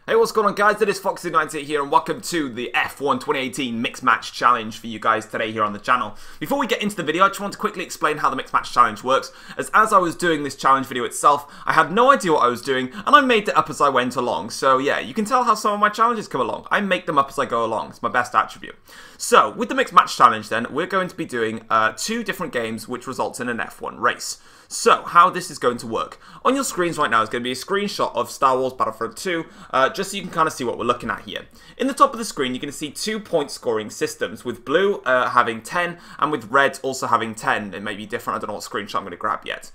Hey, what's going on, guys? It is Foxy98 here, and welcome to the F1 2018 Mixed Match Challenge for you guys today here on the channel. Before we get into the video, I just want to quickly explain how the Mixed Match Challenge works, as I was doing this challenge video itself, I had no idea what I was doing, and I made it up as I went along. So yeah, you can tell how some of my challenges come along. I make them up as I go along. It's my best attribute. So, with the Mixed Match Challenge then, we're going to be doing two different games, which results in an F1 race. So, how this is going to work. On your screens right now is going to be a screenshot of Star Wars Battlefront 2, just so you can kind of see what we're looking at here. In the top of the screen, you're going to see 2 point scoring systems, with blue having 10, and with red also having 10. It may be different, I don't know what screenshot I'm going to grab yet.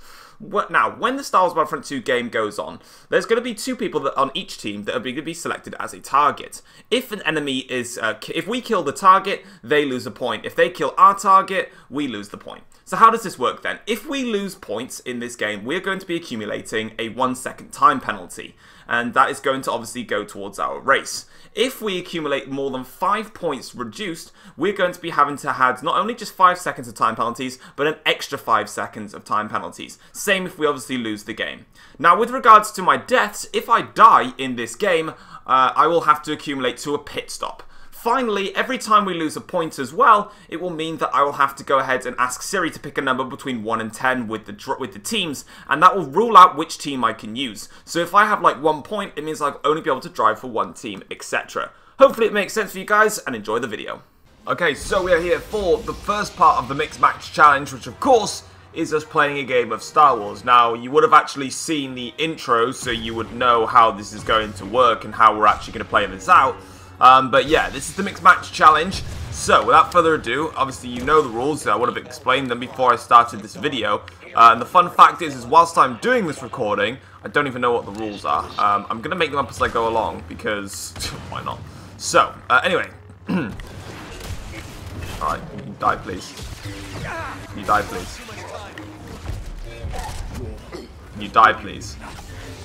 Now, when the Star Wars Battlefront 2 game goes on, there's going to be 2 people on each team that are going to be selected as a target. If an enemy is, if we kill the target, they lose a point. If they kill our target, we lose the point. So how does this work then? If we lose points in this game, we're going to be accumulating a 1-second time penalty, and that is going to obviously go towards our race. If we accumulate more than 5 points reduced, we're going to be having to have not only just 5 seconds of time penalties, but an extra 5 seconds of time penalties. Same if we obviously lose the game. Now, with regards to my deaths, if I die in this game, I will have to accumulate to a pit stop. Finally, every time we lose a point as well, it will mean that I will have to go ahead and ask Siri to pick a number between 1 and 10 with the teams, and that will rule out which team I can use. So if I have like 1 point, it means I'll only be able to drive for one team, etc. Hopefully it makes sense for you guys, and enjoy the video. Okay, so we are here for the first part of the Mixed Match Challenge, which of course is us playing a game of Star Wars. Now, you would have actually seen the intro, so you would know how this is going to work and how we're actually going to play this out. But yeah, this is the Mixed Match Challenge. So, without further ado, obviously you know the rules. I would have explained them before I started this video. And the fun fact is whilst I'm doing this recording, I don't even know what the rules are. I'm going to make them up as I go along, because why not? So, anyway. Alright, you die please. You die please. You die please.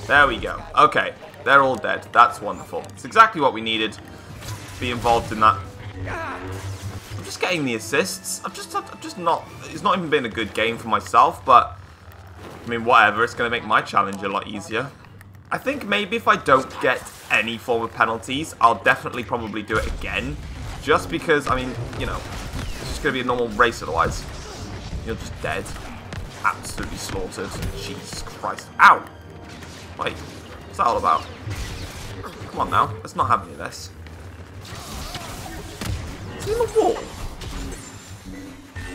There we go. Okay, they're all dead. That's wonderful. It's exactly what we needed. Be involved in that. I'm just getting the assists. I'm just not. It's not even been a good game for myself, but I mean, whatever. It's going to make my challenge a lot easier. I think maybe if I don't get any form of penalties, I'll definitely probably do it again. Just because, I mean, you know, it's just going to be a normal race otherwise. You're just dead. Absolutely slaughtered. Jesus Christ. Ow! Wait, what's that all about? Come on now. Let's not have any of this. In the wall.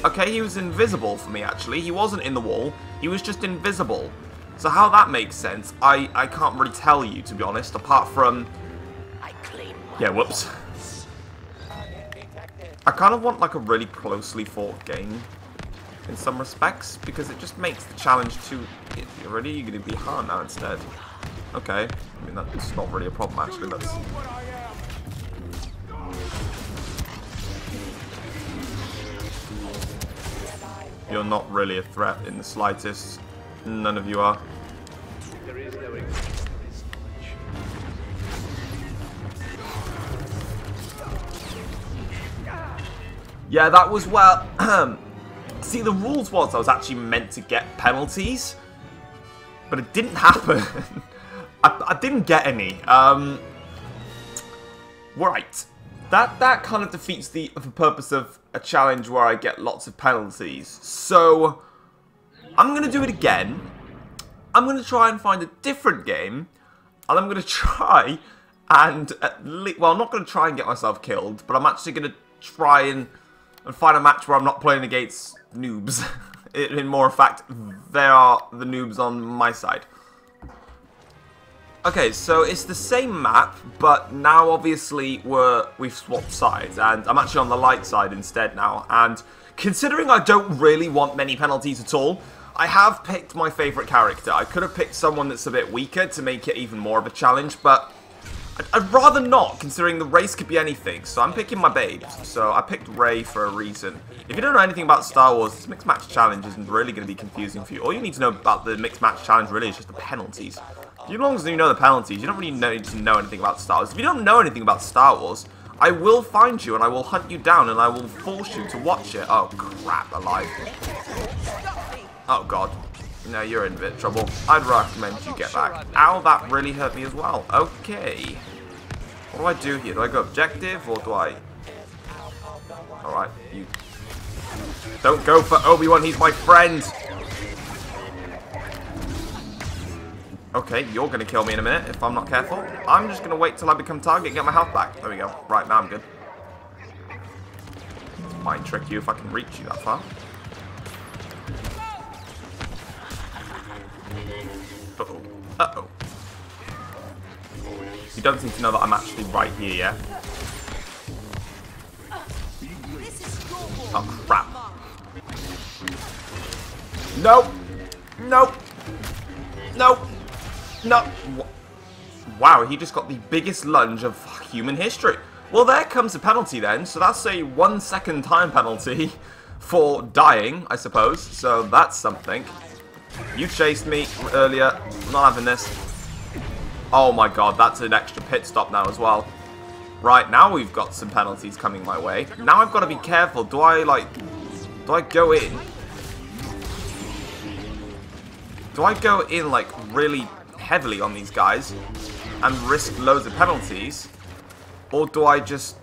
Okay, he was invisible for me actually. He wasn't in the wall, he was just invisible. So how that makes sense, I can't really tell you, to be honest, apart from... Yeah, whoops. I kind of want like a really closely fought game in some respects, because it just makes the challenge too... Already you're going to be hard now instead. Okay, I mean that's not really a problem actually, that's... You're not really a threat in the slightest. None of you are. Yeah, that was well. See, the rules was I was actually meant to get penalties, but it didn't happen. I didn't get any. Right. That kind of defeats the purpose of a challenge where I get lots of penalties. So, I'm going to do it again. I'm going to try and find a different game. And I'm going to try and, well, I'm not going to try and get myself killed. But I'm actually going to try and find a match where I'm not playing against noobs. In more fact, they are the noobs on my side. Okay, so it's the same map, but now obviously we've swapped sides, and I'm actually on the light side instead now, and considering I don't really want many penalties at all, I have picked my favourite character. I could have picked someone that's a bit weaker to make it even more of a challenge, but I'd rather not, considering the race could be anything, so I'm picking my babes. So I picked Rey for a reason. If you don't know anything about Star Wars, this Mixed Match Challenge isn't really going to be confusing for you. All you need to know about the Mixed Match Challenge really is just the penalties. As long as you know the penalties, you don't really need to know anything about Star Wars. If you don't know anything about Star Wars, I will find you and I will hunt you down and I will force you to watch it. Oh crap, alive. Oh god. No, you're in a bit of trouble. I'd recommend you get back. Ow, that really hurt me as well. Okay. What do I do here? Do I go objective or do I... Alright, you... Don't go for Obi-Wan, he's my friend! Okay, you're gonna kill me in a minute if I'm not careful. I'm just gonna wait till I become target and get my health back. There we go. Right, now I'm good. Might trick you if I can reach you that far. Uh-oh. Uh-oh. You don't seem to know that I'm actually right here, yeah? Oh, crap. Nope. Nope. Nope. No. Wow, he just got the biggest lunge of human history. Well, there comes a penalty then. So that's a 1 second time penalty for dying, I suppose. So that's something. You chased me earlier. I'm not having this. Oh my god, that's an extra pit stop now as well. Right, now we've got some penalties coming my way. Now I've got to be careful. Do I go in? Do I go in, like, really heavily on these guys and risk loads of penalties? Or do I just...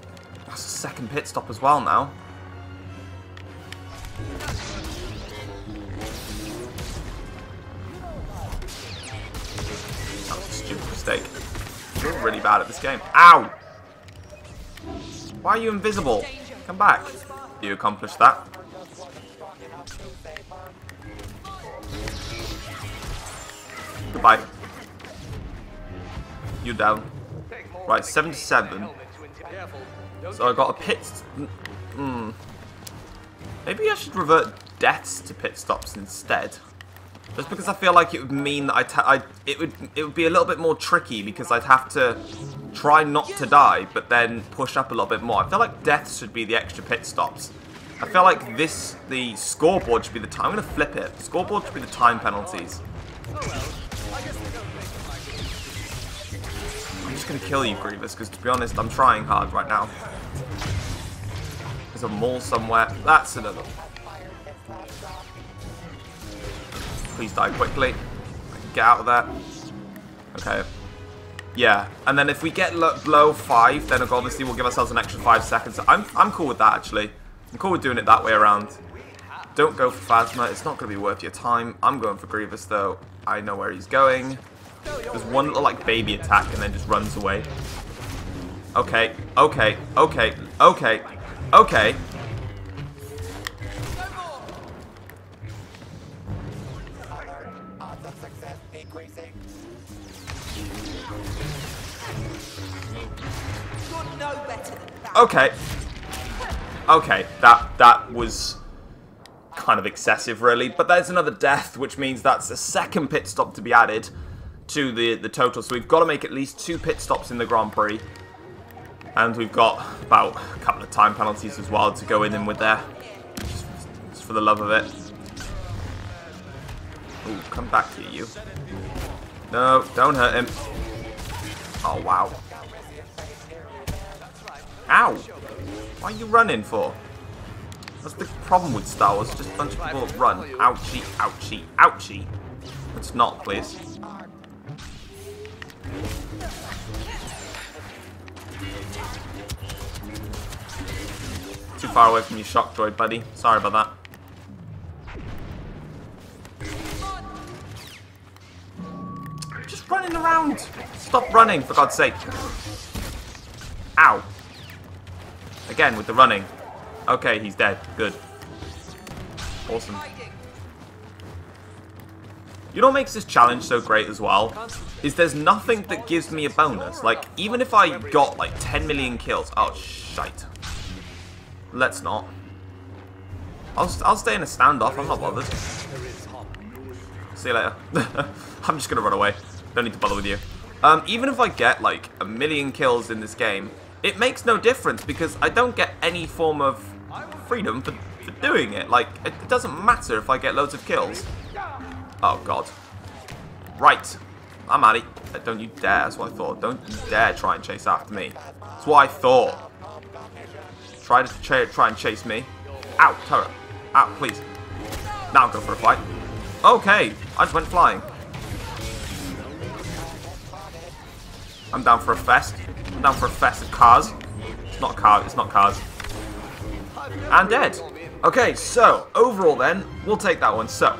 That's a second pit stop as well now. That was a stupid mistake. You're really bad at this game. Ow! Why are you invisible? Come back. You accomplished that. Goodbye. You're down. Right, 77. So I got a pit... Maybe I should revert deaths to pit stops instead. Just because I feel like it would mean that it would be a little bit more tricky because I'd have to try not to die, but then push up a little bit more. I feel like deaths should be the extra pit stops. I feel like the scoreboard should be the time. I'm going to flip it. The scoreboard should be the time penalties. I'm just going to kill you, Grievous, because to be honest, I'm trying hard right now. There's a mall somewhere. That's another one. Please die quickly. Get out of there. Okay. Yeah, and then if we get below 5, then obviously we'll give ourselves an extra 5 seconds. I'm cool with that, actually. I'm cool with doing it that way around. Don't go for Phasma. It's not going to be worth your time. I'm going for Grievous, though. I know where he's going. There's one little, like, baby attack and then just runs away. Okay, okay, okay, okay, okay. Okay. Okay, that was kind of excessive, really. But there's another death, which means that's a second pit stop to be added to the total. So we've got to make at least 2 pit stops in the Grand Prix. And we've got about a couple of time penalties as well to go in with there. Just for the love of it. Ooh, come back here, you. No, don't hurt him. Oh, wow. Ow! Why are you running for? What's the problem with Star Wars? Just a bunch of people that run. Ouchie, ouchie, ouchie. Let's not, please. Too far away from your shock droid, buddy. Sorry about that. Just running around. Stop running, for God's sake. Ow. Again, with the running. Okay, he's dead. Good. Awesome. You know what makes this challenge so great as well? Is there's nothing that gives me a bonus. Like, even if I got, like, 10 million kills. Oh, shite. Let's not. I'll stay in a standoff. I'm not bothered. See you later. I'm just gonna run away. Don't need to bother with you. Even if I get, like, 1 million kills in this game, it makes no difference because I don't get any form of freedom for doing it. Like, it doesn't matter if I get loads of kills. Oh, God. Right. I'm at it. Don't you dare. That's what I thought. Don't you dare try and chase after me. That's what I thought. Try and chase me. Ow, turret. Ow, please. Now go for a fight. Okay. I just went flying. I'm down for a fest. Down for a fest of cars. It's not cars, it's not cars. And dead. Okay, so, overall then, we'll take that one. So,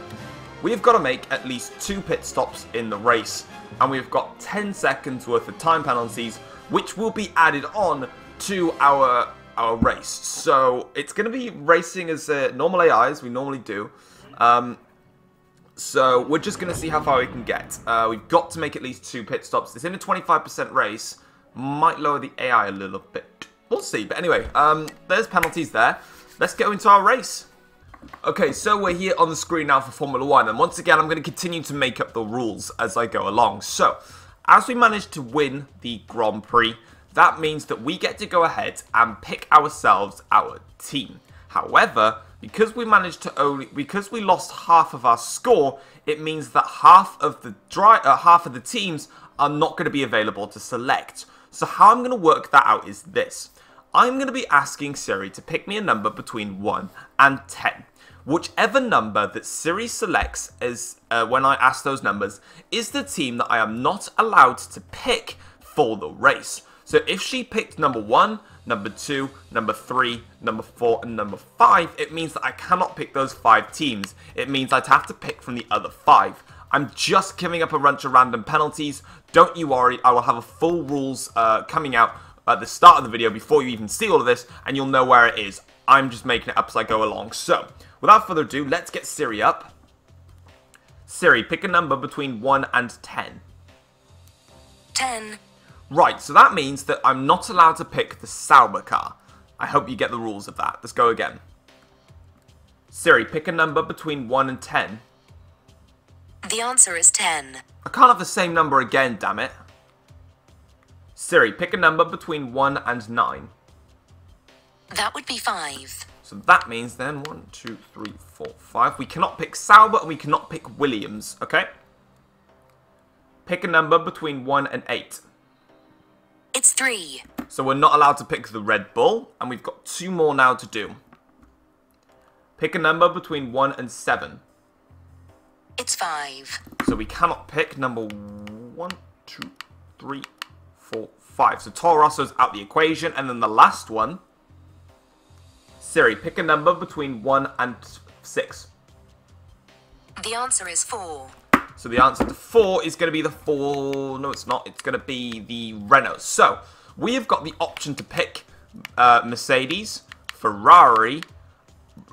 we've got to make at least 2 pit stops in the race. And we've got 10 seconds worth of time penalties, which will be added on to our race. So, it's going to be racing as normal AI, as we normally do. So, we're just going to see how far we can get. We've got to make at least 2 pit stops. It's in a 25% race. Might lower the AI a little bit. We'll see. But anyway, there's penalties there. Let's go into our race. Okay, so we're here on the screen now for Formula 1. And once again, I'm going to continue to make up the rules as I go along. So, as we manage to win the Grand Prix, that means that we get to go ahead and pick ourselves our team. However, because we lost half of our score, it means that half of the teams are not going to be available to select. So how I'm going to work that out is this. I'm going to be asking Siri to pick me a number between 1 and 10. Whichever number that Siri selects as when I ask those numbers is the team that I am not allowed to pick for the race. So if she picked number 1, number 2, number 3, number 4, and number 5, it means that I cannot pick those 5 teams. It means I'd have to pick from the other 5. I'm just giving up a bunch of random penalties. Don't you worry, I will have a full rules coming out at the start of the video before you even see all of this, and you'll know where it is. I'm just making it up as I go along. So, without further ado, let's get Siri up. Siri, pick a number between 1 and 10. 10. Right, so that means that I'm not allowed to pick the Sauber car. I hope you get the rules of that. Let's go again. Siri, pick a number between 1 and 10. The answer is 10. I can't have the same number again, damn it. Siri, pick a number between 1 and 9. That would be 5. So that means then 1, 2, 3, 4, 5. We cannot pick Sauber and we cannot pick Williams, okay? Pick a number between 1 and 8. It's 3. So we're not allowed to pick the Red Bull, and we've got 2 more now to do. Pick a number between 1 and 7. It's 5. So we cannot pick number 1, 2, 3, 4, 5. So Toro Rosso's out the equation. And then the last one. Siri, pick a number between 1 and 6. The answer is 4. So the answer to 4 is going to be the 4... No, it's not. It's going to be the Renault. So we have got the option to pick Mercedes, Ferrari,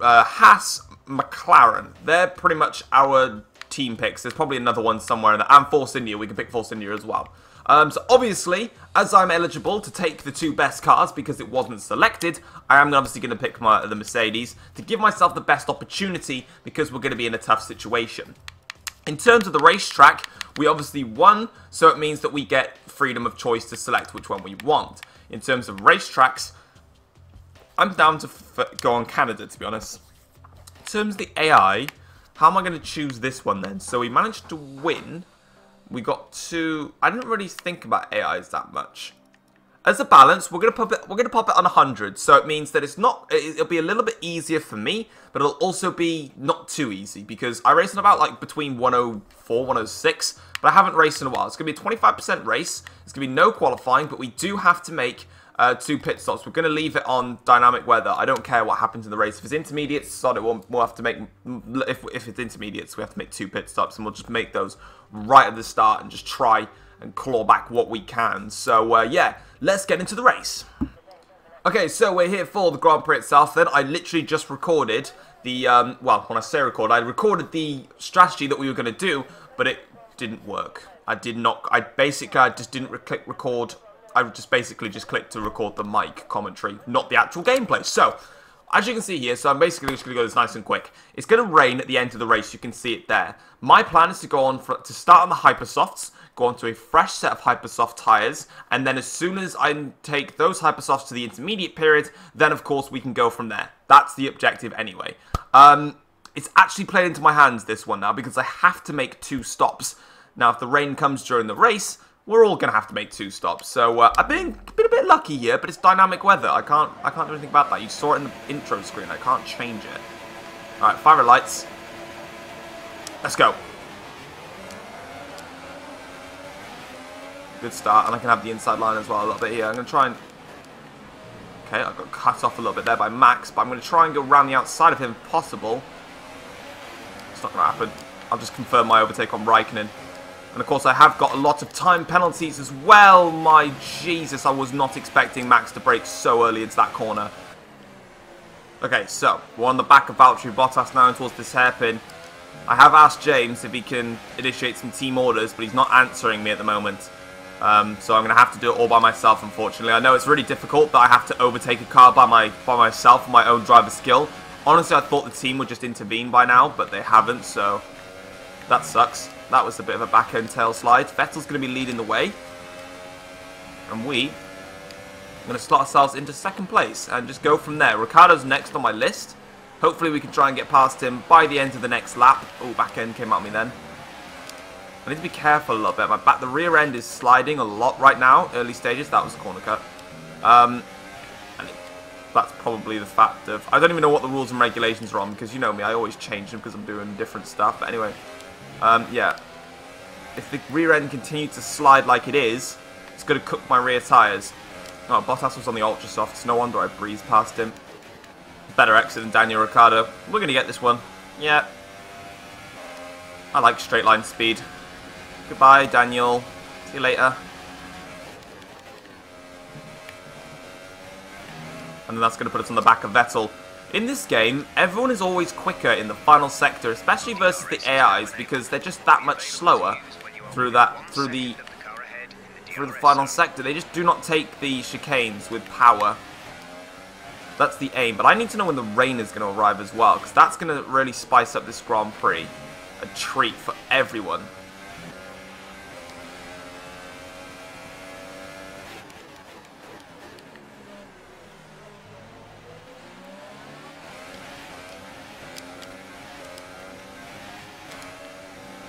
Haas, McLaren. They're pretty much our team picks. There's probably another one somewhere in there. And Force India. We can pick Force India as well. So obviously, as I'm eligible to take the 2 best cars because it wasn't selected, I am obviously going to pick the Mercedes to give myself the best opportunity because we're going to be in a tough situation. In terms of the racetrack, we obviously won, so it means that we get freedom of choice to select which one we want. In terms of racetracks, I'm down to go on Canada, to be honest. In terms of the AI, how am I going to choose this one then? So we managed to win. We got 2. I didn't really think about AIs that much. As a balance, we're gonna pop it on 100. So it means that it'll be a little bit easier for me, but it'll also be not too easy because I race in about like between 104, 106, but I haven't raced in a while. It's gonna be a 25% race. It's gonna be no qualifying, but we do have to make 2 pit stops. We're gonna leave it on dynamic weather. I don't care what happens in the race. If it's intermediates, sod it, we'll have to make. If it's intermediates, we have to make 2 pit stops, and we'll just make those right at the start and just try and claw back what we can. So, yeah, let's get into the race. Okay, so we're here for the Grand Prix itself then. I literally just recorded the, well, when I say record, I recorded the strategy that we were going to do, but it didn't work. I just didn't click record. I just basically just clicked to record the mic commentary, not the actual gameplay. So, as you can see here, so I'm basically just going to go this nice and quick. It's going to rain at the end of the race, you can see it there. My plan is to go on, to start on the Hypersofts, go onto a fresh set of Hypersoft tyres, and then as soon as I take those Hypersofts to the intermediate period, then of course we can go from there. That's the objective anyway. It's actually played into my hands, this one now, because I have to make 2 stops. Now, if the rain comes during the race, we're all going to have to make 2 stops. So, I've been a bit lucky here, but it's dynamic weather. I can't do anything about that. You saw it in the intro screen. I can't change it. Alright, fire lights. Let's go. Good start, and I can have the inside line as well a little bit here. I'm going to try and... Okay, I got cut off a little bit there by Max, but I'm going to try and go around the outside of him if possible. It's not going to happen. I'll just confirm my overtake on Raikkonen. And of course I have got a lot of time penalties as well. My Jesus, I was not expecting Max to brake so early into that corner. Okay, so we're on the back of Valtteri Bottas now towards this hairpin. I have asked James if he can initiate some team orders, but he's not answering me at the moment. So I'm going to have to do it all by myself, unfortunately. I know it's really difficult that I have to overtake a car by myself with my own driver skill. Honestly, I thought the team would just intervene by now, but they haven't, so that sucks. That was a bit of a back-end tail slide. Vettel's going to be leading the way. And we are going to slot ourselves into second place and just go from there. Ricciardo's next on my list. Hopefully we can try and get past him by the end of the next lap. Oh, back end came at me then. I need to be careful a little bit. The rear end is sliding a lot right now. Early stages. That was a corner cut. And that's probably the fact of... I don't even know what the rules and regulations are on, because you know me, I always change them because I'm doing different stuff. But anyway, yeah. If the rear end continues to slide like it is, it's going to cook my rear tyres. Oh, Bottas was on the ultra softs. No wonder I breezed past him. Better exit than Daniel Ricciardo. We're going to get this one. Yeah. I like straight line speed. Goodbye, Daniel. See you later. And then that's going to put us on the back of Vettel. In this game, everyone is always quicker in the final sector, especially versus the AIs, because they're just that much slower through the final sector. They just do not take the chicanes with power. That's the aim. But I need to know when the rain is going to arrive as well, because that's going to really spice up this Grand Prix. A treat for everyone.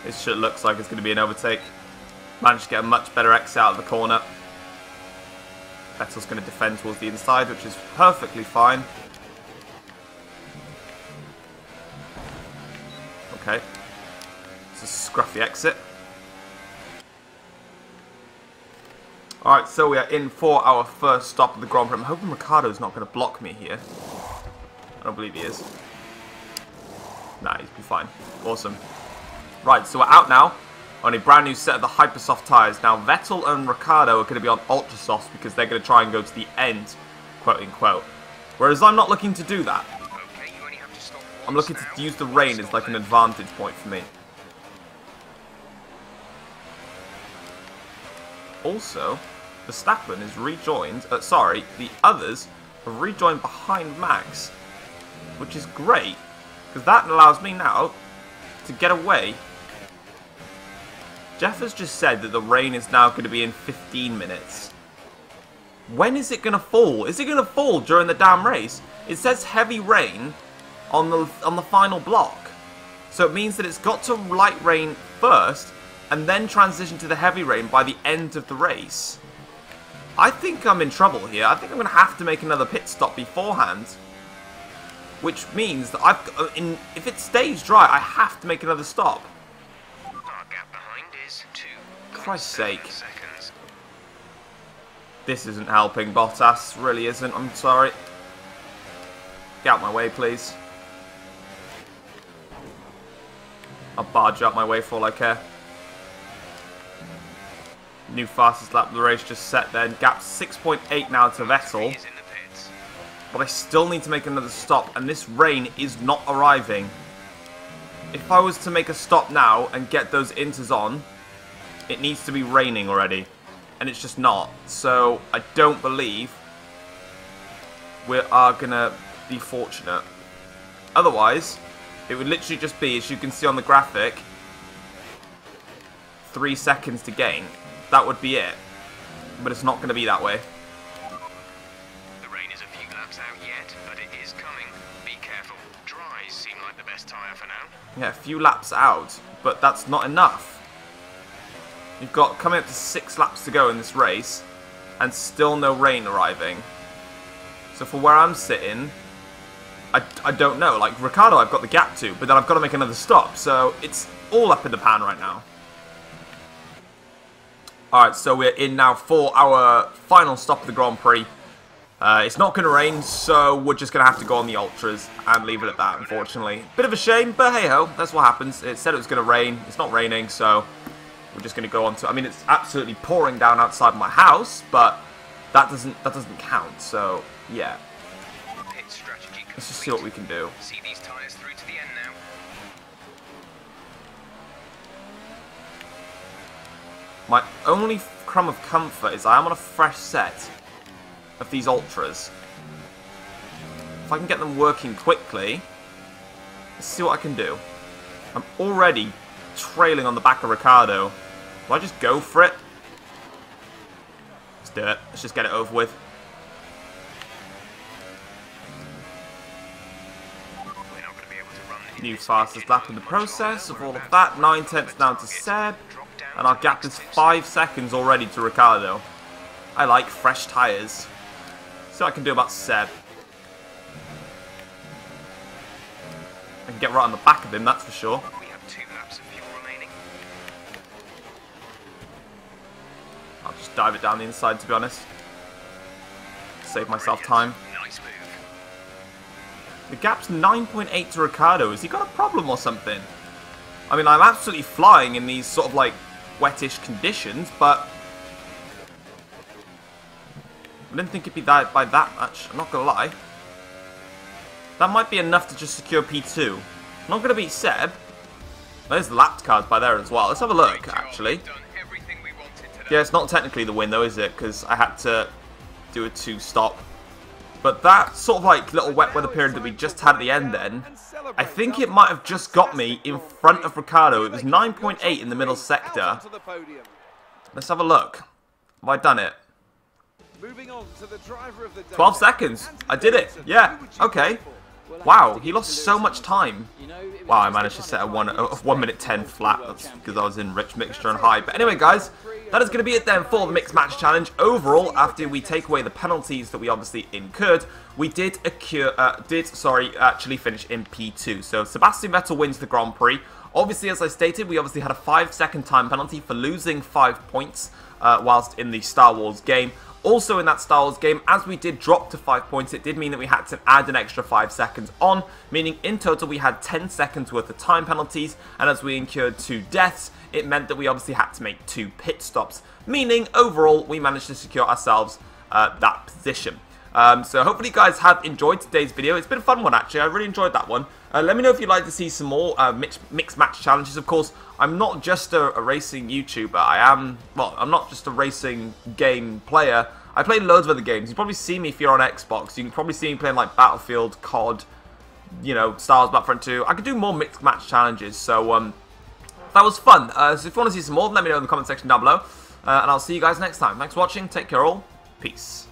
This shit looks like it's going to be an overtake. Managed to get a much better exit out of the corner. Vettel's going to defend towards the inside, which is perfectly fine. Okay. It's a scruffy exit. Alright, so we are in for our first stop of the Grand Prix. I'm hoping Ricciardo's not going to block me here. I don't believe he is. Nah, he's be fine. Awesome. Right, so we're out now on a brand new set of the Hypersoft tyres. Now, Vettel and Ricciardo are going to be on Ultra Softs because they're going to try and go to the end, quote unquote. Whereas I'm not looking to do that. I'm looking to use the rain as like an advantage point for me. Also, Verstappen is rejoined, the others have rejoined behind Max, which is great, because that allows me now to get away. Jeff has just said that the rain is now going to be in 15 minutes. When is it going to fall? Is it going to fall during the damn race? It says heavy rain on the final block. So it means that it's got to light rain first and then transition to the heavy rain by the end of the race. I think I'm in trouble here. I think I'm going to have to make another pit stop beforehand. Which means that if it stays dry, I have to make another stop. Christ's sake. This isn't helping, Bottas. Really isn't. I'm sorry. Get out my way, please. I'll barge out my way for all I care. New fastest lap of the race just set then. Gap 6.8 now to Vettel. But I still need to make another stop, and this rain is not arriving. If I was to make a stop now and get those inters on, it needs to be raining already. And it's just not. So I don't believe we are going to be fortunate. Otherwise, it would literally just be, as you can see on the graphic, 3 seconds to gain. That would be it. But it's not going to be that way. The rain is a few laps out yet, but it is coming. Be careful. Dries seem like the best tyre for now. Yeah, a few laps out, but that's not enough. You've got coming up to 6 laps to go in this race, and still no rain arriving. So for where I'm sitting, I don't know. Like, Ricciardo I've got the gap to, but then I've got to make another stop. So it's all up in the pan right now. Alright, so we're in now for our final stop of the Grand Prix. It's not going to rain, so we're just going to have to go on the Ultras and leave it at that, unfortunately. Bit of a shame, but hey-ho, that's what happens. It said it was going to rain. It's not raining, so we're just going to go on to... I mean, it's absolutely pouring down outside my house, but that doesn't count, so yeah. Let's just see what we can do. See these tires through to the end now. My only crumb of comfort is I am on a fresh set of these Ultras. If I can get them working quickly, let's see what I can do. I'm already trailing on the back of Ricciardo. Do I just go for it? Let's do it. Let's just get it over with. New fastest lap in the process of all of that. 9/10 down to Seb. And our gap is 5 seconds already to Ricciardo. I like fresh tyres. See what I can do about Seb. I can get right on the back of him, that's for sure. We have 2 laps of fuel remaining. I'll just dive it down the inside, to be honest. Save myself time. Nice move. The gap's 9.8 to Ricciardo. Has he got a problem or something? I mean, I'm absolutely flying in these sort of like wettish conditions, but I didn't think it'd be that by that much. I'm not gonna lie. That might be enough to just secure P2. I'm not gonna beat Seb. There's the lap cards by there as well. Let's have a look, actually. Yeah, it's not technically the win though, is it? Because I had to do a 2-stop. But that sort of like little wet weather period that we just had at the end then, I think it might have just got me in front of Ricciardo. It was 9.8 in the middle sector. Let's have a look. Have I done it? 12 seconds. I did it. Yeah. Okay. Wow, he lost so much time. Wow, I managed to set a 1 minute 10 flat. That's because I was in rich mixture and high. But anyway, guys, that is going to be it then for the mixed match challenge. Overall, after we take away the penalties that we obviously incurred, we did actually finish in P2. So Sebastian Vettel wins the Grand Prix. Obviously, as I stated, we obviously had a 5-second time penalty for losing 5 points whilst in the Star Wars game. Also in that Star Wars game, as we did drop to 5 points, it did mean that we had to add an extra 5 seconds on, meaning in total we had 10 seconds worth of time penalties, and as we incurred 2 deaths, it meant that we obviously had to make 2 pit stops, meaning overall we managed to secure ourselves that position. So hopefully you guys have enjoyed today's video. It's been a fun one actually, I really enjoyed that one. Let me know if you'd like to see some more mixed match challenges. Of course, I'm not just a racing YouTuber, I'm not just a racing game player. I play loads of other games. You probably see me if you're on Xbox. You can probably see me playing like Battlefield, COD, you know, Star Wars Battlefront 2. I could do more mixed match challenges, so that was fun. So if you want to see some more, let me know in the comment section down below. And I'll see you guys next time. Thanks for watching, take care all, peace.